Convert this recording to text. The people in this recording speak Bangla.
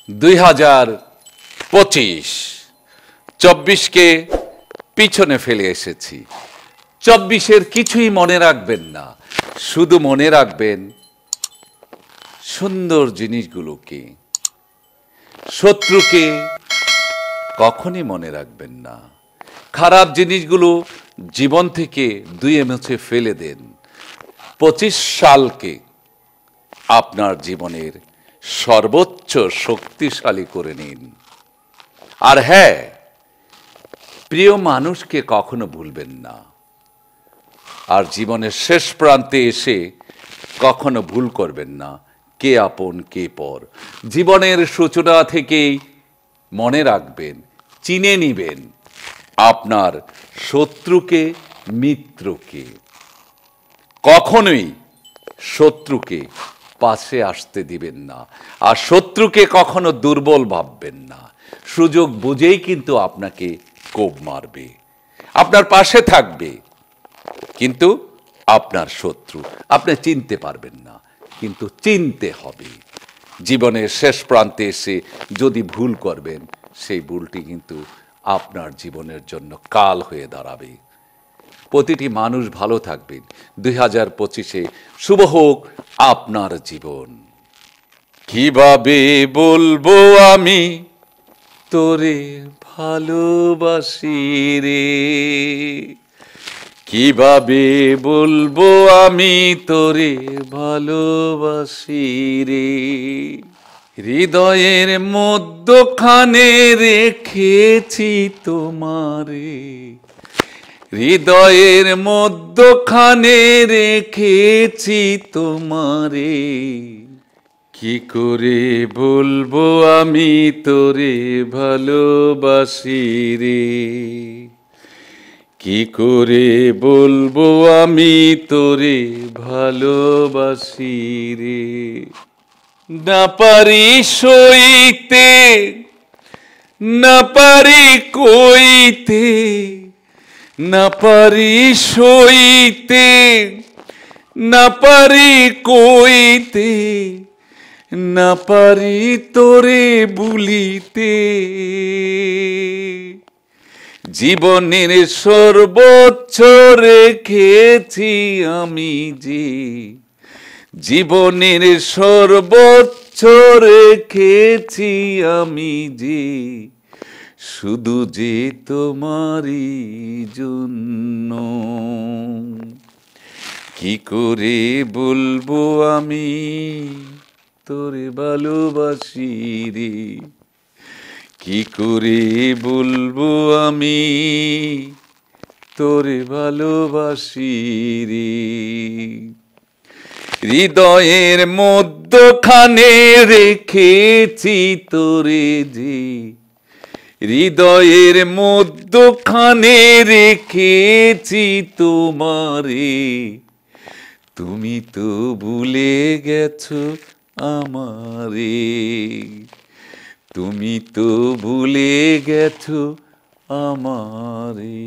2025 24কে পিছনে ফেলে এসেছি। 24-এর কিছুই মনে রাখবেন না, শুধু মনে রাখবেন সুন্দর জিনিসগুলোকে। শত্রুকে কখনই মনে রাখবেন না। খারাপ জিনিসগুলো জীবন থেকে ধুয়ে মুছে ফেলে দেন। 25 সালকে আপনার জীবনের সর্বোচ্চ শক্তিশালী করে নিন। আর হ্যাঁ, প্রিয় মানুষকে কখনো ভুলবেন না। আর জীবনের শেষ প্রান্তে এসে কখনো ভুল করবেন না কে আপন কে পর। জীবনের সূচনা থেকেই মনে রাখবেন, চিনে নিবেন আপনার শত্রুকে মিত্রকে। কখনোই শত্রুকে পাশে আসতে দিবেন না, আর শত্রুকে কখনো দুর্বল ভাববেন না। সুযোগ বুঝেই কিন্তু আপনাকে কোপ মারবে, আপনার পাশে থাকবে, কিন্তু আপনার শত্রু আপনি চিনতে পারবেন না, কিন্তু চিনতে হবে। জীবনের শেষ প্রান্তে এসে যদি ভুল করবেন, সেই ভুলটি কিন্তু আপনার জীবনের জন্য কাল হয়ে দাঁড়াবে। প্রতিটি মানুষ ভালো থাকবেন। 2025-এ শুভ হোক আপনার জীবন। কিভাবে বলবো আমি তোরে ভালোবাসি রে, কিভাবে বলবো আমি তোরে ভালোবাসি রে। হৃদয়ের মধ্যখানে রেখেছি তোমারে, হৃদয়ের মধ্যখানে রেখেছি তোমারে। কি করে বলবো আমি তোরে ভালোবাসি রে, কি করে বলবো আমি তোরে ভালোবাসি রে। না পারি সইতে, না পারি কইতে, না পারি সইতে, না পারি কইতে, না পারি তোরে ভুলিতে। জীবনের সর্বোচ্চ রেখেছি আমি যে, জীবনের সর্বোচ্চ রেখেছি আমি যে, শুধু যে তোমারই জন্য। কি করে বলবো আমি তোরে ভালোবাসি রে, কি করে বলবো আমি তোরে ভালোবাসি রে। হৃদয়ের মধ্যখানে রেখেছি তোরে যে, হৃদয়ের মধ্যখানে রেখেছি তোমারে। তুমি তো ভুলে গেছো আমারে, তুমি তো ভুলে গেছো আমারে।